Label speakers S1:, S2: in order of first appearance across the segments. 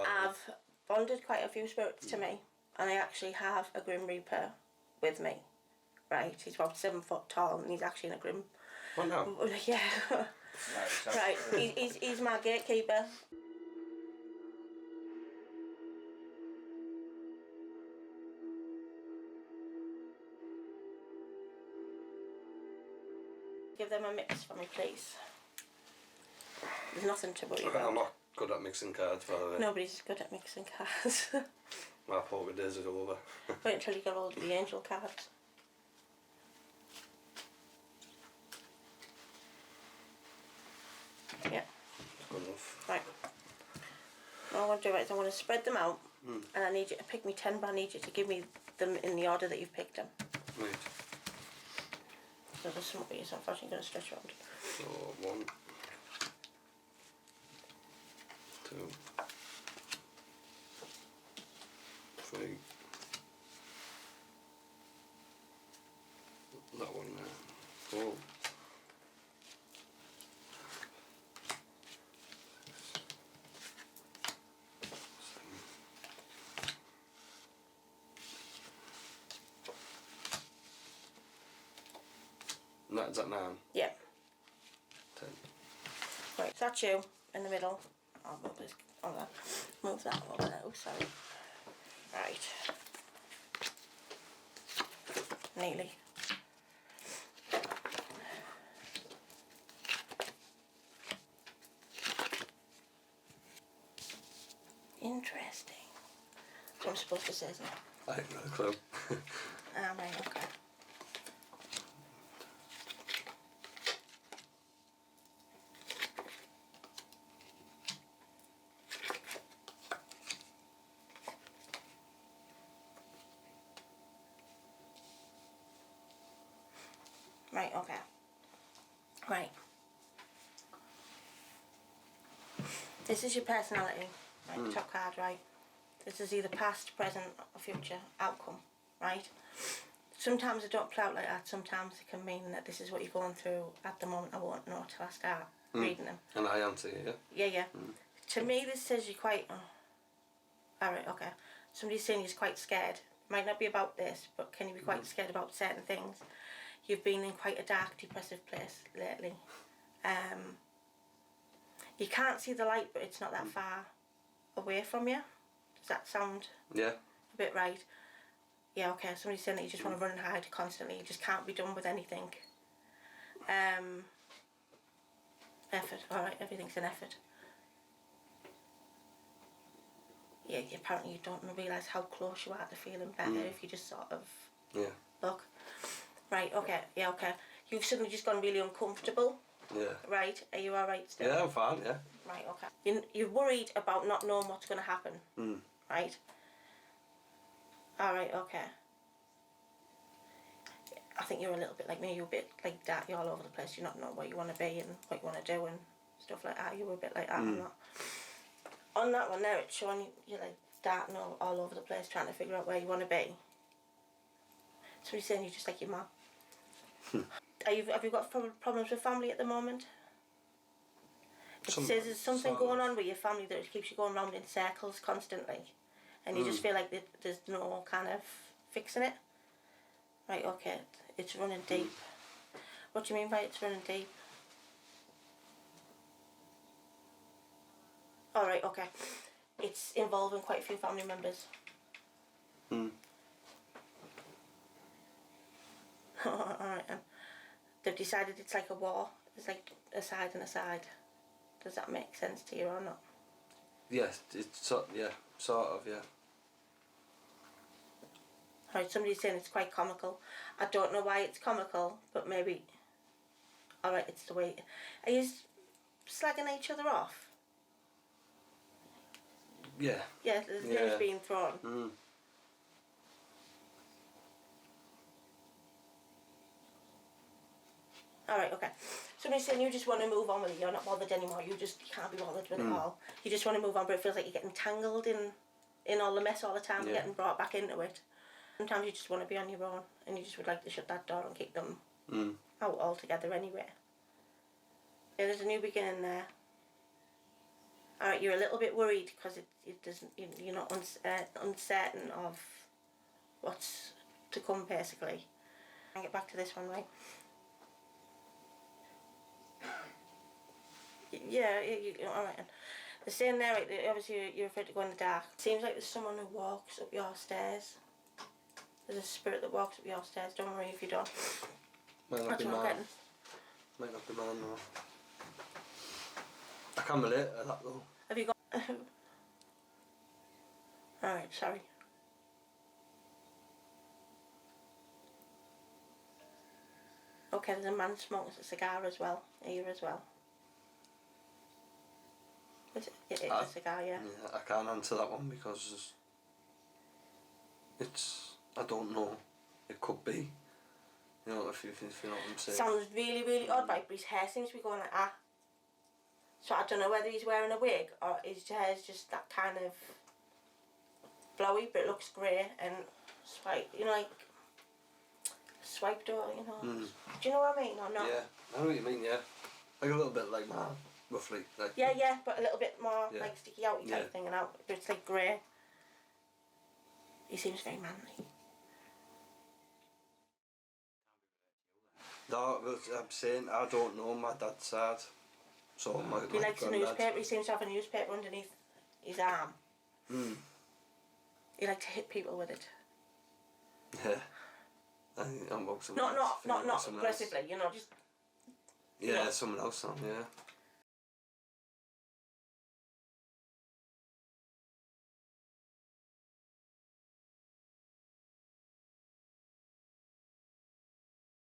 S1: I've bonded quite a few spirits to me, and I actually have a Grim Reaper with me. Right, he's about 7 foot tall, and he's actually in a Grim.
S2: What now?
S1: Yeah. Right, he's my gatekeeper. Give them a mix for me, please. There's nothing to worry about.
S2: I'm not good at mixing cards, by the way.
S1: Nobody's good at mixing cards.
S2: My poker days are over.
S1: Wait until you get hold of the angel cards. Yeah.
S2: Good enough.
S1: Right. What I want to do is I want to spread them out, and I need you to pick me 10, but I need you to give me them in the order that you've picked them.
S2: Right.
S1: So there's some of yourself actually going to stretch around.
S2: So 1, 2, 3. That one there. 4. 7. Is that 9?
S1: Yeah.
S2: 10.
S1: Right, so that's you in the middle. I'll move this over. Move that over there. Oh, sorry. Right. Nearly. Interesting. That's what I'm supposed to say, isn't it?
S2: I ain't got a clue.
S1: Right, okay. Right, okay. Right. This is your personality. Right, top card, right? This is either past, present, or future outcome, right? Sometimes they don't play out like that. Sometimes it can mean that this is what you're going through at the moment. I won't know till I start reading them.
S2: And I answer you, yeah?
S1: Yeah. To me, this says you're quite... Alright, okay. Somebody's saying you're quite scared. Might not be about this, but can you be quite scared about certain things? You've been in quite a dark, depressive place lately. You can't see the light, but it's not that far away from you. Does that sound
S2: Yeah.
S1: a bit right? Yeah, okay. Somebody's saying that you just want to run and hide constantly. You just can't be done with anything. Effort. Alright, everything's an effort. Yeah, apparently you don't realise how close you are to feeling better if you just sort of look. Right, okay, yeah, okay. You've suddenly just gone really uncomfortable.
S2: Yeah.
S1: Right, are you alright still?
S2: Yeah, I'm fine, yeah.
S1: Right, okay. You're worried about not knowing what's going to happen. Right? Alright, okay. I think you're a little bit like me. You're a bit like that. You're all over the place. You not know what you want to be and what you want to do and stuff like that. You were a bit like that. I'm not. On that one there, it's showing you're like darting all over the place trying to figure out where you want to be. Somebody's saying you're just like your mum. Have you got problems with family at the moment? It says there's something going on with your family that keeps you going round in circles constantly. And you just feel like there's no kind of fixing it. Right, okay, it's running deep. What do you mean by it's running deep? Alright, okay. It's involving quite a few family members. Alright, they've decided it's like a war. It's like a side and a side. Does that make sense to you or not?
S2: Yes, it's sort of, yeah.
S1: Alright, somebody's saying it's quite comical. I don't know why it's comical, but maybe... Alright, it's the way... Are you slagging each other off?
S2: Yeah.
S1: Yeah, the things being thrown. Alright, okay. Somebody's saying you just want to move on with it. You're not bothered anymore. You can't be bothered with it all. You just want to move on, but it feels like you're getting tangled in all the mess all the time, getting brought back into it. Sometimes you just want to be on your own and you just would like to shut that door and kick them out altogether anyway. Yeah, there's a new beginning there. Alright, you're a little bit worried because it doesn't, you're not uncertain of what's to come, basically. I'll get back to this one, right? Yeah, alright. They're saying there, right, that obviously you're afraid to go in the dark. Seems like there's someone who walks up your stairs. There's a spirit that walks up your stairs. Don't worry if you don't.
S2: Might not
S1: That's
S2: be
S1: what I'm
S2: mine.
S1: getting.
S2: Might not be mine, no. I can relate to that though.
S1: Have you got... Alright, sorry. Okay, there's a man smoking a cigar as well. Here as well. Is it? It is a cigar, yeah.
S2: Yeah, I can't answer that one because it's, I don't know. It could be. You know, if you know what I'm saying.
S1: Sounds really, really odd, right? But his hair seems to be going like that. So I don't know whether he's wearing a wig or his hair's just that kind of blowy, but it looks grey and like swiped over, you know.
S2: Mm.
S1: Do you know what I mean or not?
S2: Yeah, I know what you mean, yeah. Like a little bit like mine, roughly. Like,
S1: Yeah, but a little bit more
S2: Yeah.
S1: like sticky outy type
S2: Yeah.
S1: thing and out, but it's like grey. He seems very manly.
S2: No, I'm saying I don't know my dad's side. So
S1: He
S2: my
S1: likes a
S2: granddad.
S1: newspaper. He seems to have a newspaper underneath his arm.
S2: Mm.
S1: He likes to hit people with it.
S2: Yeah. I think I'm about someone
S1: Not
S2: else. Someone
S1: aggressively,
S2: else.
S1: you know, just...
S2: Yeah,
S1: Yeah.
S2: someone else on, yeah.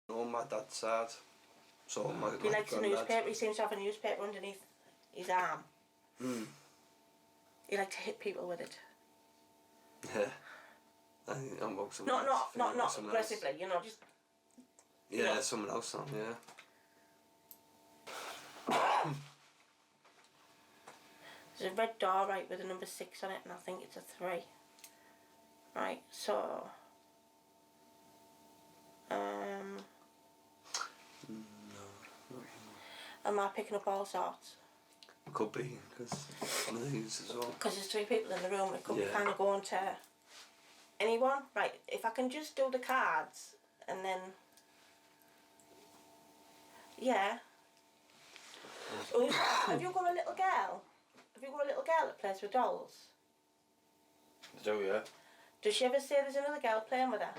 S2: No, my dad's side. So
S1: He likes a
S2: granddad.
S1: newspaper. He seems to have a newspaper underneath his arm.
S2: Mm.
S1: He likes to hit people with it.
S2: Yeah. I think I'm about someone else.
S1: Not
S2: Someone
S1: aggressively,
S2: else.
S1: you know, just...
S2: Yeah,
S1: Yeah.
S2: someone else on, yeah.
S1: There's a red door, right, with a number 6 on it, and I think it's a 3. Right, so... Am I picking up all sorts?
S2: Could be, because one of these as well.
S1: Because there's 3 people in the room, it could be
S2: Yeah.
S1: kind of going to... Anyone? Right, if I can just do the cards, and then... Yeah. Have you got a little girl? Have you got a little girl that plays with dolls?
S3: Do you?
S1: Does she ever say there's another girl playing with her?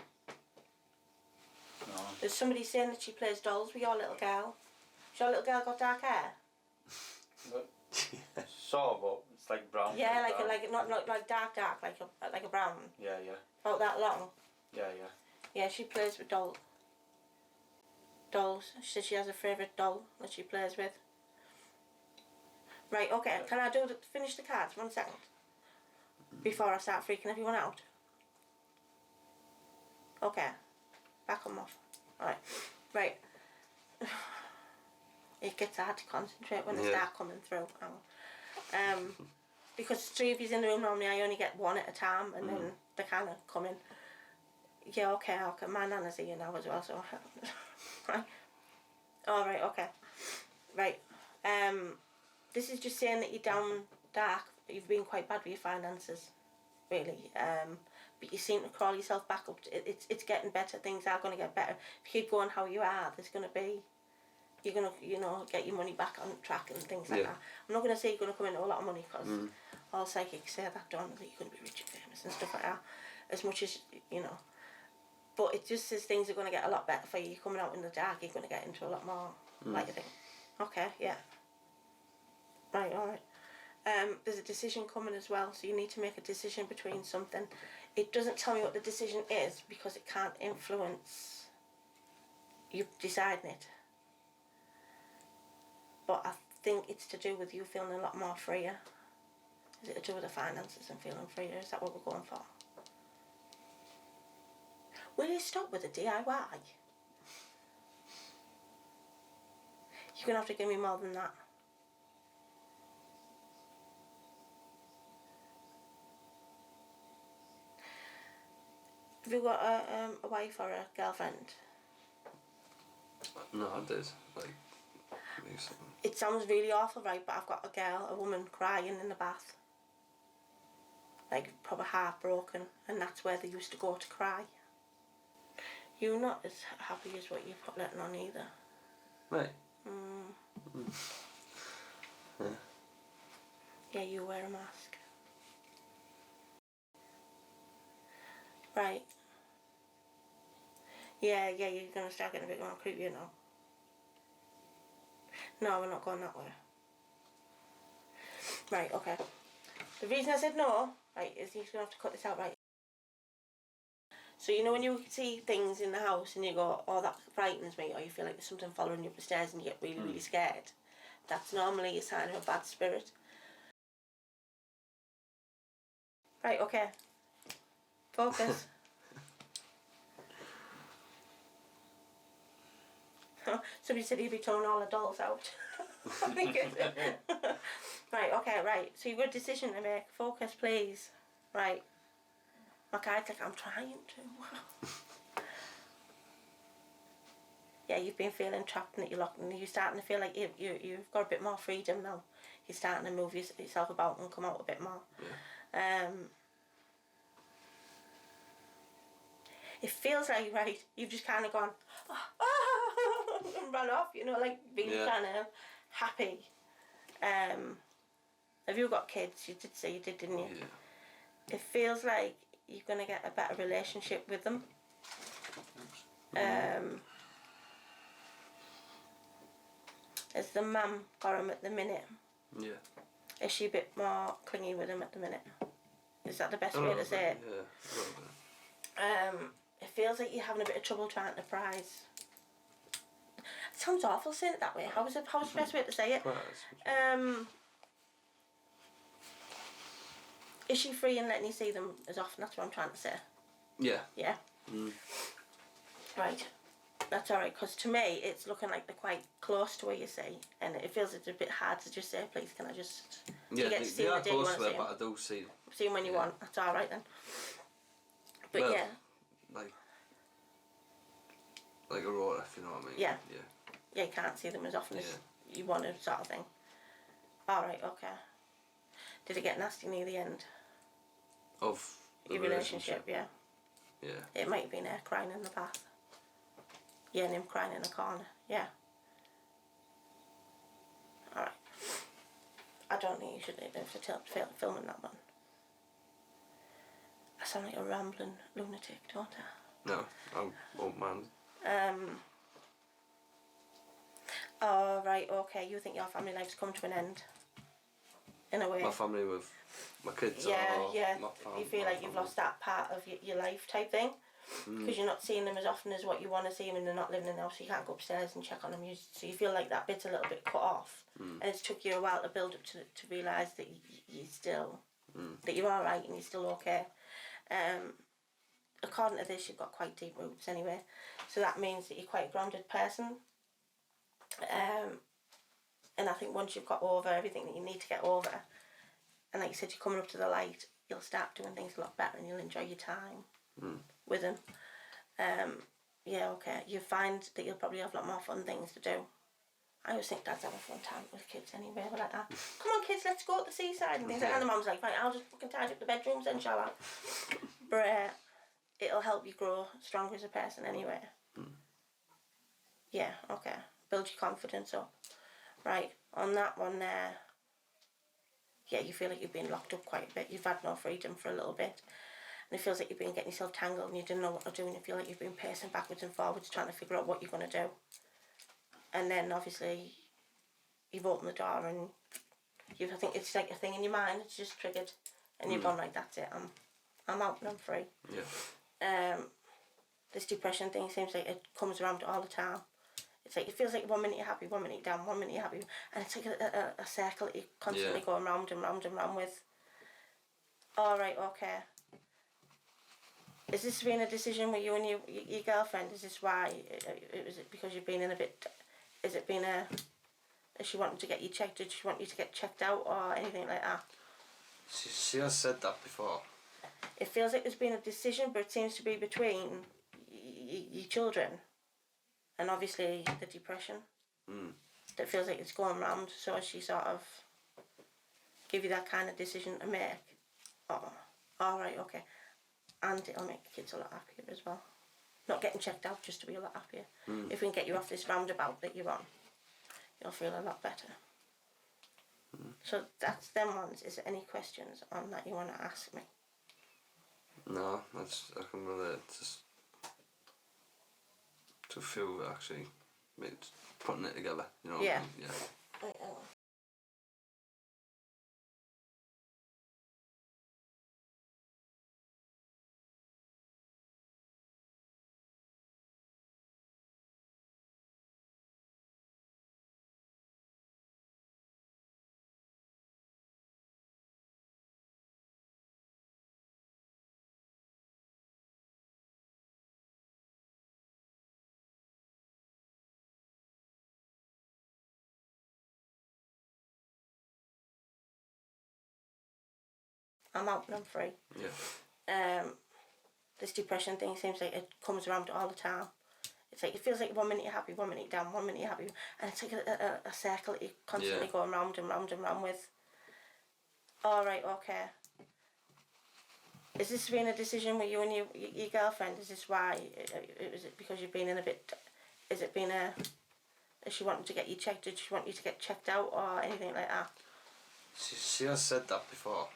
S3: No.
S1: There's somebody saying that she plays dolls with your little girl. Has your little girl got dark hair?
S3: Sort of, but it's like brown.
S1: Yeah,
S3: brown.
S1: not like dark, like a brown.
S3: Yeah.
S1: About that long.
S3: Yeah.
S1: Yeah, she plays with dolls. She said she has a favourite doll that she plays with. Right, okay,
S3: Yeah.
S1: can I finish the cards? 1 second. Before I start freaking everyone out. Okay. Back them off. Alright. Right. It gets hard to concentrate when they
S2: Yeah.
S1: start coming through. Because 3 of you's in the room normally, I only get 1 at a time, and then they kind of come in. Yeah, okay. My nana's here now as well, so... Right. Alright, okay. Right. This is just saying that you're down dark. You've been quite bad with your finances, really. But you seem to crawl yourself back up. It's getting better. Things are going to get better. If you keep going how you are, there's going to be... You're going to, get your money back on track and things like
S2: Yeah.
S1: that. I'm not going to say you're going to come into a lot of money because all psychics say that, don't they? That you're going to be rich and famous and stuff like that. As much as, But it just says things are going to get a lot better for you. You're coming out in the dark, you're going to get into a lot more lighter thing. Okay, yeah. Right, alright. There's a decision coming as well, so you need to make a decision between something. It doesn't tell me what the decision is because it can't influence you deciding it. But I think it's to do with you feeling a lot more freer. Is it to do with the finances and feeling freer? Is that what we're going for? Will you stop with the DIY? You're going to have to give me more than that. Have you got a wife or a girlfriend?
S2: No, I did. Like, recently.
S1: It sounds really awful, right? But I've got a woman crying in the bath. Like, probably heartbroken. And that's where they used to go to cry. You're not as happy as what you put letting on either.
S2: Right. Yeah.
S1: Yeah, you wear a mask. Right. Yeah, you're going to start getting a bit more creepy now. No, we're not going that way. Right, okay. The reason I said no, right, is you're going to have to cut this out, right? So you know when you see things in the house and you go, oh, that frightens me, or you feel like there's something following you up the stairs and you get really, really scared, that's normally a sign of a bad spirit. Right, okay. Focus. Somebody said he'd be throwing all the dolls out. Right, okay, right. So you've got a decision to make. Focus, please. Right. My guy's like, I'm trying to. Yeah, you've been feeling trapped and that you're locked, and you're starting to feel like you've got a bit more freedom now. You're starting to move yourself about and come out a bit more.
S2: Yeah.
S1: It feels like, right, you've just kind of gone, and run off, you know, like being kind of happy. Have you got kids? You did say you did, didn't you?
S2: Yeah.
S1: It feels like you're going to get a better relationship with them. Has the mum got him at the minute?
S2: Yeah.
S1: Is she a bit more clingy with him at the minute? Is that the best way to say it?
S2: Yeah, a little bit.
S1: It feels like you're having a bit of trouble trying to prize. It sounds awful saying it that way. How's the best way to say it? Is she free and letting you see them as often? That's what I'm trying to say.
S2: Yeah.
S1: Yeah? Right. That's alright, because to me it's looking like they're quite close to where you see, and it feels it's a bit hard to just say, please can I just...
S2: Yeah,
S1: you get to see
S2: they
S1: them
S2: are
S1: the day you
S2: close
S1: want
S2: to
S1: to see
S2: it,
S1: them.
S2: but I do see them.
S1: See them when you want. That's alright then. But
S2: well,
S1: yeah.
S2: Like a rotor, if you know what I mean.
S1: Yeah.
S2: Yeah.
S1: Yeah, you can't see them as often as you want to, sort of thing. Alright, okay. Did it get nasty near the end?
S2: Of the
S1: Your relationship, yeah.
S2: Yeah.
S1: It might have been her crying in the bath. Yeah, and him crying in the corner. Yeah. Alright. I don't think you should have to filming that one. I sound like a rambling lunatic, don't I?
S2: No, I won't mind.
S1: Oh, right, okay. You think your family life's come to an end? In a way.
S2: My family with my kids or my
S1: you feel like you've lost that part of your life type thing. Because you're not seeing them as often as what you want to see them, and they're not living in the house, so you can't go upstairs and check on them. So you feel like that bit's a little bit cut off. And it's took you a while to build up to realise that you're still, that you're alright and you're still okay. According to this, you've got quite deep roots anyway. So that means that you're quite a grounded person. And I think once you've got over everything that you need to get over, and like you said, you're coming up to the light, you'll start doing things a lot better and you'll enjoy your time with them. Yeah, okay. You find that you'll probably have a lot more fun things to do. I always think dads have a fun time with kids anyway. We're like, come on kids, let's go to the seaside and things like that. And the mum's like, right, I'll just fucking tidy up the bedrooms then, shall I? But it'll help you grow stronger as a person anyway. Yeah, okay. Build your confidence up. Right, on that one there, yeah, you feel like you've been locked up quite a bit. You've had no freedom for a little bit. And it feels like you've been getting yourself tangled and you didn't know what to do, and you feel like you've been pacing backwards and forwards trying to figure out what you're going to do. And then obviously you've opened the door and I think it's like a thing in your mind, it's just triggered. And you've gone, right, that's it, I'm out and I'm free.
S2: Yeah.
S1: This depression thing seems like it comes around all the time. It's like, it feels like 1 minute you're happy, 1 minute you're down, 1 minute you're happy. And it's like a circle that you're constantly going round and round and round with. Alright, okay. Is this been a decision with you and your girlfriend? Is this why? Is it because you've been in a bit... Is it been a... Is she wanting to get you checked? Did she want you to get checked out or anything like that?
S2: She has said that before.
S1: It feels like there's been a decision, but it seems to be between your children and obviously the depression. that feels like it's going round, so as she sort of give you that kind of decision to make, oh, alright, okay. And it'll make the kids a lot happier as well. Not getting checked out just to be a lot happier. If we can get you off this roundabout that you're on, you'll feel a lot better. So that's them ones. Is there any questions on that you want to ask me?
S2: No, I can relate to feel actually putting it together, you know.
S1: Yeah.
S2: Yeah.
S1: Right, hang on. I'm out and I'm free.
S2: Yeah.
S1: This depression thing seems like it comes around all the time. It's like it feels like 1 minute you're happy, 1 minute you're down, 1 minute you're happy, and it's like a circle that you're constantly going round and round and round with. All right, okay. Is this been a decision with you and your girlfriend? Is this why? Is it because you've been in a bit? Is it been a? Is she wanting to get you checked? Did she want you to get checked out or anything like that?
S2: She has said that before.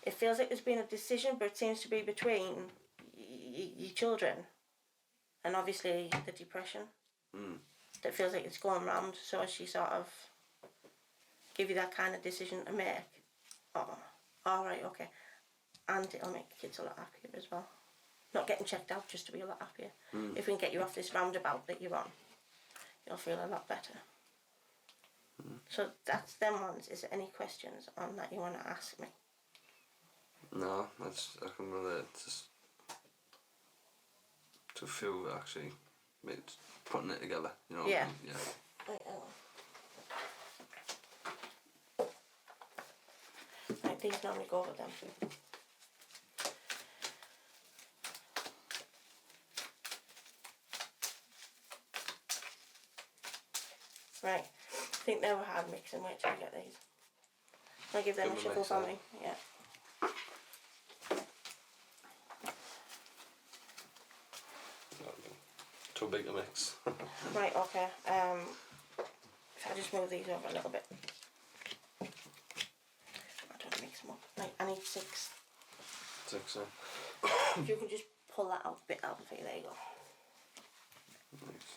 S1: It feels like there's been a decision, but it seems to be between your children and obviously the depression. That feels like it's going round, so as she sort of give you that kind of decision to make, oh, alright, okay. And it'll make the kids a lot happier as well. Not getting checked out just to be a lot happier. If we can get you off this roundabout that you're on, you'll feel a lot better. So that's them ones. Is there any questions on that you want to ask me?
S2: No, I can relate to feel actually putting it together, you know.
S1: Yeah.
S2: Yeah.
S1: Right, right, these normally go over them. Right, I think they were hard mixing. Wait till we get these. I'll give them a
S2: Give them a
S1: shuffle
S2: mix,
S1: for
S2: eh?
S1: me. Yeah.
S2: Too big to mix.
S1: Right, okay. If I just move these over a little bit. I don't mix them up. Right, I need 6.
S2: 6, eh?
S1: If you can just pull that out, bit out for you, there you go.
S2: Nice.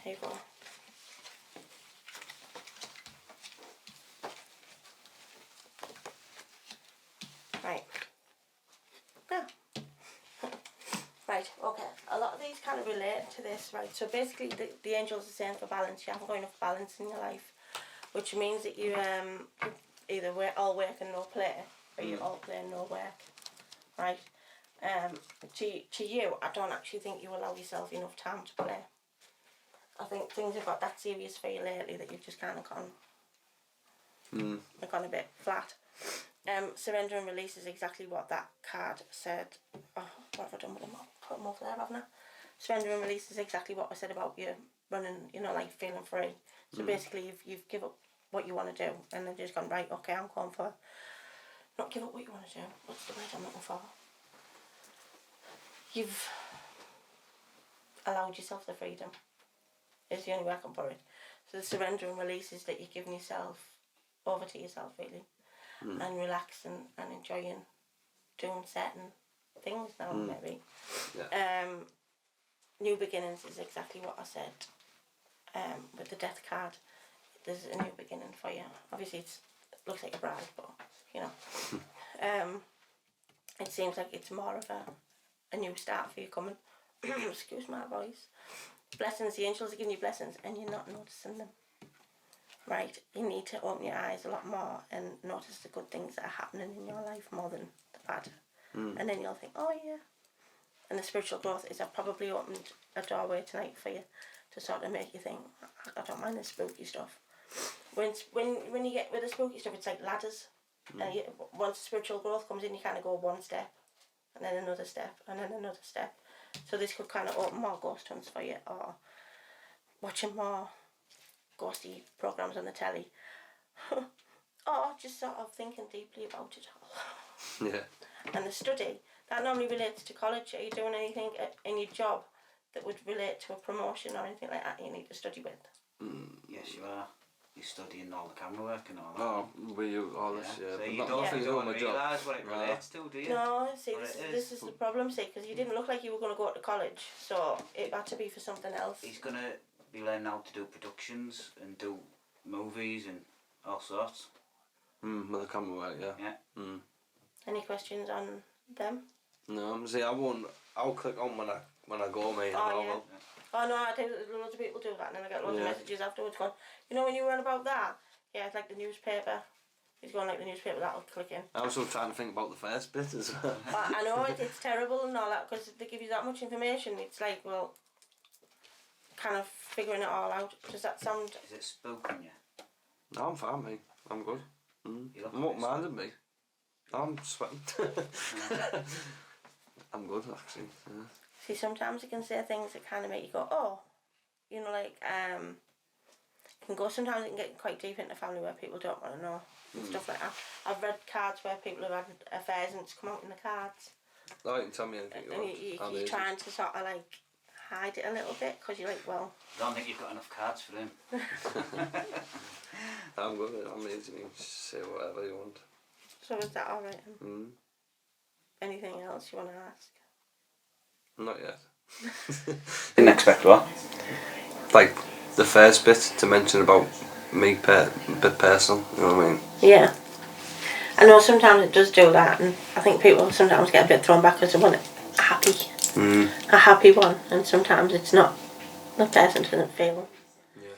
S1: There you go. Right. Yeah. Right, okay. A lot of these kind of relate to this, right? So basically the angels are saying for balance, you haven't got enough balance in your life, which means that you either all work and no play, or you all play and no work, right? To you, I don't actually think you allow yourself enough time to play. I think things have got that serious for you lately that you've just kind of gone a bit flat. Surrender and release is exactly what that card said. Oh, what have I done with them? I'll put them over there, haven't I? Surrender and release is exactly what I said about you running, you know, like feeling free. So basically you've give up what you want to do and then just gone, right, okay, I'm going for, not give up what you want to do, what's the word I'm looking for? You've allowed yourself the freedom, is the only way I can put it. So the surrender and release is that you're giving yourself over to yourself, really, and relaxing and enjoying doing certain things now, maybe.
S2: Yeah.
S1: New beginnings is exactly what I said. With the death card, there's a new beginning for you. Obviously, it looks like a bride, but you know, it seems like it's more of a new start for you coming. Excuse my voice. Blessings, the angels are giving you blessings, and you're not noticing them. Right, you need to open your eyes a lot more and notice the good things that are happening in your life more than the bad. And then you'll think, oh yeah. And the spiritual growth is I've probably opened a doorway tonight for you to sort of make you think, I don't mind the spooky stuff. When you get with the spooky stuff, it's like ladders. And once spiritual growth comes in, you kind of go one step, and then another step, and then another step. So this could kind of open more ghost hunts for you, or watching more ghosty programs on the telly, or just sort of thinking deeply about it all.
S2: Yeah.
S1: And the study, that normally relates to college. Are you doing anything in your job that would relate to a promotion or anything like that you need to study with?
S4: Yes, you are. You're studying all the camera work and all that.
S2: Oh, we use all this, yeah.
S4: So
S2: But
S4: you
S2: not
S4: don't,
S2: nothing
S4: you
S2: to do with
S4: don't
S2: my job.
S4: realise what it
S2: No.
S4: relates to, do you?
S1: No, see,
S4: Well,
S1: this is the problem, see, because you didn't look like you were going to go to college, so it had to be for something else.
S4: He's going to be learning how to do productions and do movies and all sorts.
S2: With the camera work, yeah.
S4: Yeah.
S1: Any questions on them?
S2: No, see, I'll click on when I go, mate.
S1: Oh,
S2: and I
S1: yeah.
S2: will.
S1: Oh no, I do. Loads of people do that, and then I get loads of
S2: Yeah.
S1: messages afterwards going, you know when you were on about that? Yeah, it's like the newspaper. He's going like the newspaper, that'll click in.
S2: I'm also trying to think about the first bit as well.
S1: I know it's terrible and all that, because they give you that much information. It's like, well, kind of figuring it all out. Does that sound...
S4: Is it spooking you?
S2: No, I'm fine, mate. I'm good.
S4: You look
S2: I'm
S4: a
S2: not
S4: bit
S2: minding me. I'm sweating. I'm good, actually. Yeah.
S1: See, sometimes you can say things that kind of make you go, oh, you know, like, can go, sometimes it can get quite deep into family where people don't want to know and stuff like that. I've read cards where people have had affairs and it's come out in the cards.
S2: No, you can tell me anything you
S1: And
S2: want.
S1: you're trying to sort of like hide it a little bit because you're like, well...
S4: I don't think you've got enough cards for him.
S2: I'm good. I'm easy. You can say whatever you want.
S1: So is that alright?
S2: Mm.
S1: Anything else you want to ask?
S2: Not yet.
S4: Didn't expect what?
S2: Like the first bit to mention about me, a bit personal. You know what I mean?
S1: Yeah. I know sometimes it does do that, and I think people sometimes get a bit thrown back because they want it a happy one, and sometimes it's not. The person doesn't feel.
S2: Yeah.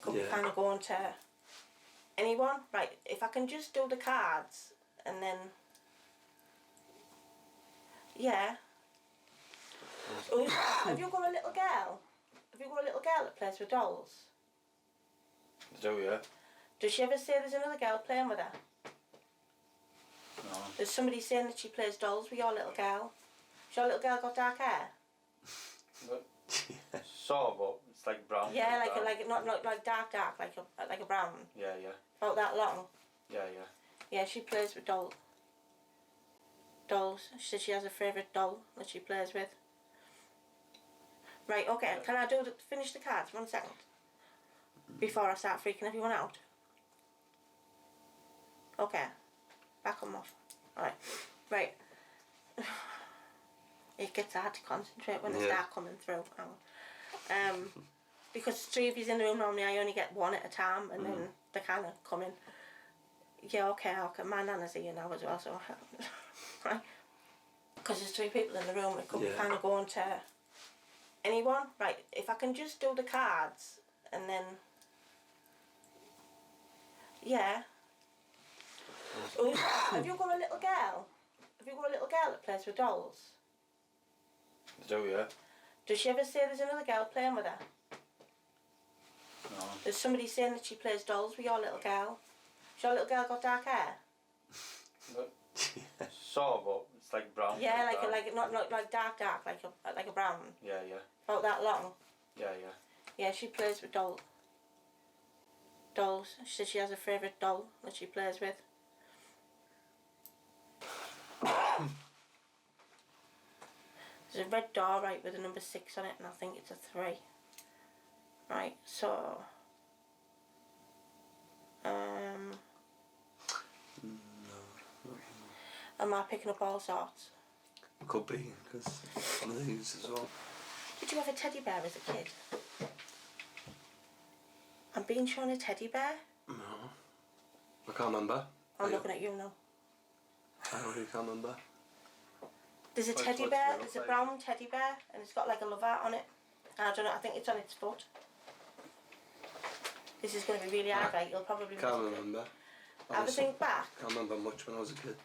S1: Could be kind of going to anyone, right? If I can just do the cards, and then yeah. Oh, have you got a little girl? Have you got a little girl that plays with dolls?
S3: Do you?
S1: Does she ever say there's another girl playing with her?
S3: No.
S1: There's somebody saying that she plays dolls with your little girl. Has your little girl got dark hair?
S3: Sort of, but it's like brown.
S1: Yeah,
S3: brown.
S1: like not like dark, like a brown.
S3: Yeah, yeah.
S1: About that long.
S3: Yeah, yeah.
S1: Yeah, she plays with dolls. She said she has a favourite doll that she plays with. Right, okay. Can I finish the cards? 1 second. Before I start freaking everyone out. Okay. Back them off. Alright. Right. It gets hard to concentrate when they start coming through. Because 3 of you's in the room normally, I only get 1 at a time, and then they kind of come in. Yeah, okay. My nana's here now as well, so right. Because there's 3 people in the room, it could be kind of going to anyone. Right. If I can just do the cards, and then yeah. Oh, have you got a little girl? Have you got a little girl that plays with dolls?
S3: Do you?
S1: Does she ever say there's another girl playing with her?
S3: No.
S1: There's somebody saying that she plays dolls with your little girl. Has your little girl got dark hair?
S3: Sort of, but it's like brown.
S1: Yeah,
S3: brown.
S1: like not like dark, like a brown.
S3: Yeah, yeah.
S1: About that long.
S3: Yeah, yeah.
S1: Yeah, she plays with dolls. She said she has a favourite doll that she plays with. There's a red door, right, with a number 6 on it, and I think it's a 3. Right, so... Am I picking up all sorts?
S2: Could be, because one of these as well.
S1: Did you have a teddy bear as a kid? I'm being shown a teddy bear.
S2: No. I can't remember.
S1: I'm looking at you now.
S2: I really can't remember.
S1: There's a
S3: What's
S1: teddy
S3: it
S1: bear.
S3: look
S1: There's a
S3: like?
S1: brown teddy bear, and it's got like a love heart on it. And I don't know. I think it's on its foot. This is going to be really hard, right? You'll probably miss
S2: Can't
S1: it.
S2: remember.
S1: Have a think back.
S2: Can't remember much when I was a kid.